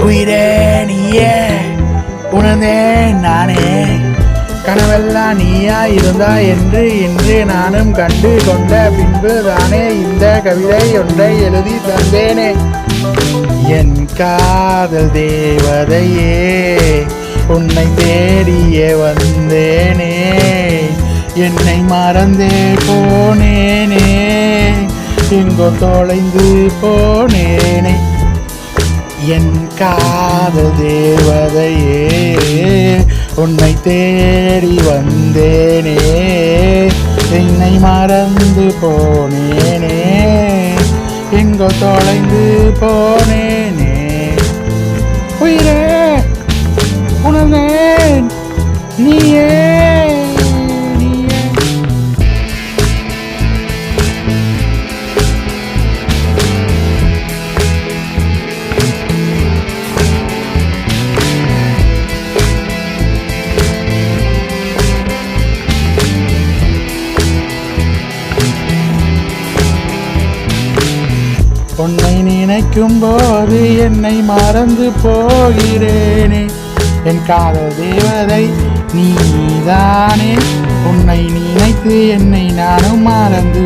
உயிரே நீயே உணர்ந்தேன் நானே, கனவெல்லாம் நீயா இருந்தா என்று இன்று நானும் கண்டு கொண்ட பின்பு தானே இந்த கவிதை ஒன்றை எழுதி தந்தேனே. என் காதல் தேவதையே உன்னை தேடியே வந்தேனே, என்னை மறந்தே போனேனே, எங்கோ தொலைந்து போனேனே. என் காதல் தேவதையே உன்னை தேடி வந்தேனே, என்னை மறந்து போனேனே, எங்கோ தொலைந்து போனேனே. உயிரே உணர்ந்தேன் நீயே நீயே. உன்னை நினைக்கும் போது என்னை மறந்து போகிறேனே, என் காதல் தேவதை நீதானே, உன்னை நினைத்து என்னை நானும் மறந்து